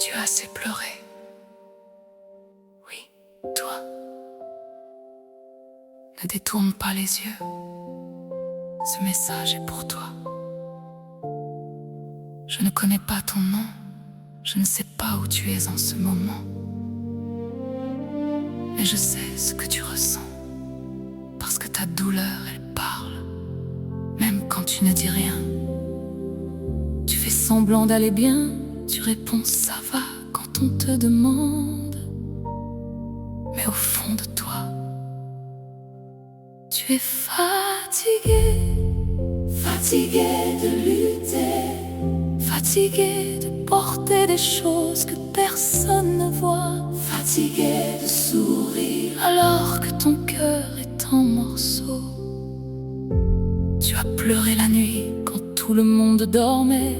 Tu as assez pleuré. Oui, toi. Ne détourne pas les yeux. Ce message est pour toi. Je ne connais pas ton nom. Je ne sais pas où tu es en ce moment. Mais je sais ce que tu ressens. Parce que ta douleur, elle parle. Même quand tu ne dis rien. Tu fais semblant d'aller bien. Tu réponds ça va quand on te demande. Mais au fond de toi, tu es fatigué. Fatigué de lutter. Fatigué de porter des choses que personne ne voit. Fatigué de sourire alors que ton cœur est en morceaux. Tu as pleuré la nuit quand tout le monde dormait.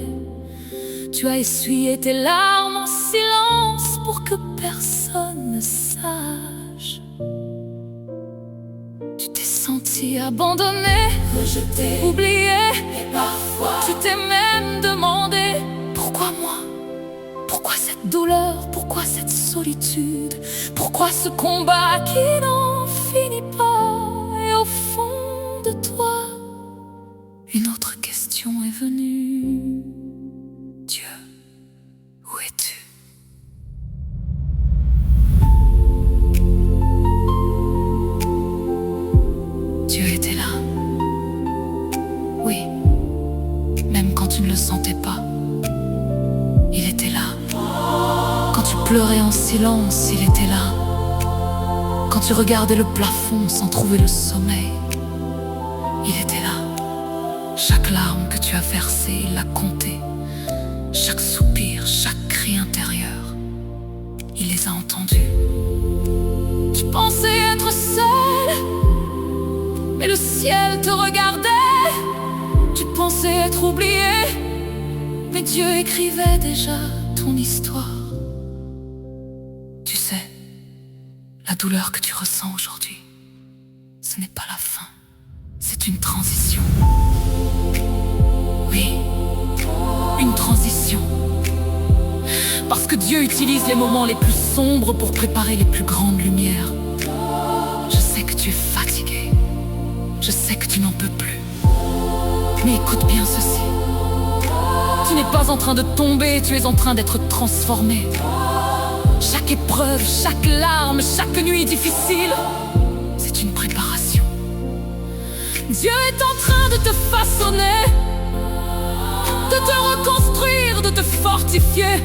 Tu as essuyé tes larmes en silence pour que personne ne sache. Tu t'es senti abandonné, rejeté, oublié. Et parfois tu t'es même demandé: pourquoi moi? Pourquoi cette douleur? Pourquoi cette solitude? Pourquoi ce combat qui n'en finit pas? Et au fond de toi, une autre question est venue. Dieu, où es-tu? Dieu était là. Oui, même quand tu ne le sentais pas. Il était là. Quand tu pleurais en silence, il était là. Quand tu regardais le plafond sans trouver le sommeil, il était là. Chaque larme que tu as versée, il l'a comptée. Chaque soupir, chaque cri intérieur, il les a entendus. Tu pensais être seul, mais le ciel te regardait. Tu pensais être oublié, mais Dieu écrivait déjà ton histoire. Tu sais, la douleur que tu ressens aujourd'hui, ce n'est pas la fin, c'est une transition. Oui, une transition. Parce que Dieu utilise les moments les plus sombres pour préparer les plus grandes lumières. Je sais que tu es fatigué. Je sais que tu n'en peux plus. Mais écoute bien ceci. Tu n'es pas en train de tomber, tu es en train d'être transformé. Chaque épreuve, chaque larme, chaque nuit difficile, c'est une préparation. Dieu est en train de te façonner, de te reconstruire, de te fortifier.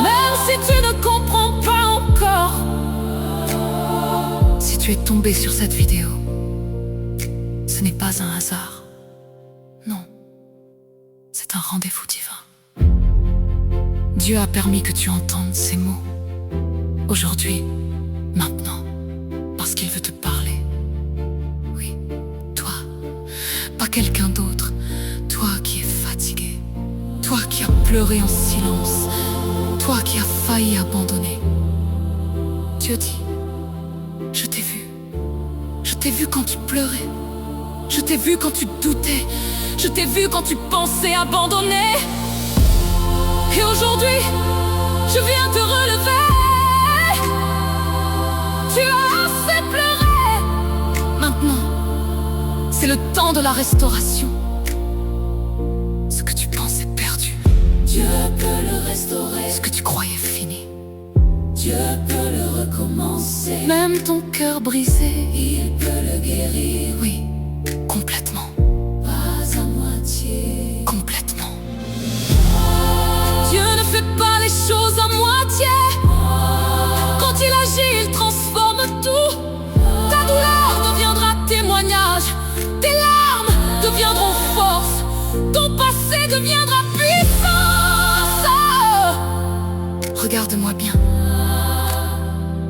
Même si tu ne comprends pas encore. Si tu es tombé sur cette vidéo, ce n'est pas un hasard. Non, c'est un rendez-vous divin. Dieu a permis que tu entendes ces mots. Aujourd'hui, maintenant, parce qu'il veut te parler. Oui, toi, pas quelqu'un d'autre. Toi qui es fatigué. Toi qui as pleuré en silence. Toi qui as failli abandonner. Dieu dit: je t'ai vu. Je t'ai vu quand tu pleurais. Je t'ai vu quand tu doutais. Je t'ai vu quand tu pensais abandonner. Et aujourd'hui, je viens te relever. Tu as assez pleuré. Maintenant, c'est le temps de la restauration. Ce que tu pensais perdu, Dieu peut le restaurer. Ce que tu croyais fini, Dieu peut le recommencer. Même ton cœur brisé, il peut le guérir. Oui, complètement. Pas à moitié. Complètement. Dieu ne fait pas les choses à moitié. Quand il agit, il transforme tout. Ta douleur deviendra témoignage. Tes larmes deviendront force. Ton passé deviendra puissance. Oh, regarde-moi bien.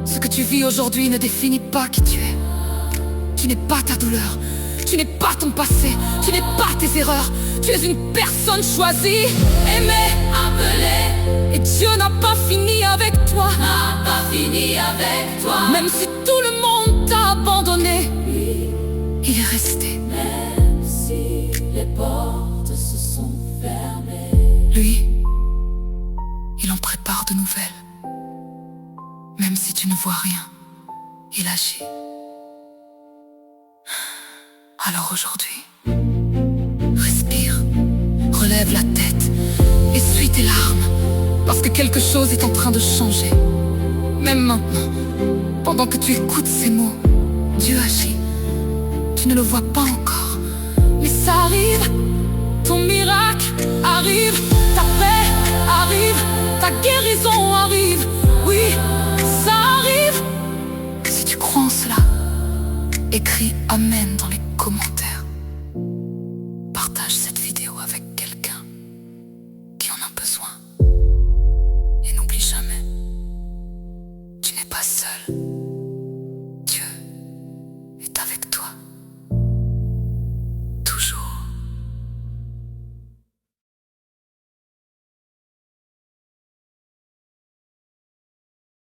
Ce que tu vis aujourd'hui ne définit pas qui tu es. Tu n'es pas ta douleur. Tu n'es pas ton passé. Tu n'es pas tes erreurs. Tu es une personne choisie, aimée, appelée. Et Dieu n'a pas fini avec toi. N'a pas fini avec toi. Même si tout le monde t'a abandonné, lui, il est resté. Même si les portes se sont fermées, lui, il en prépare. voit rien. Il agit. Alors aujourd'hui, respire, relève la tête, essuie tes larmes, parce que quelque chose est en train de changer. Même maintenant, pendant que tu écoutes ces mots, Dieu agit. Tu ne le vois pas encore, mais ça arrive. Ton miracle arrive, ta paix arrive, ta guérison arrive. Oui, ça arrive. Si tu crois en cela, écris Amen dans les commentaires. Partage cette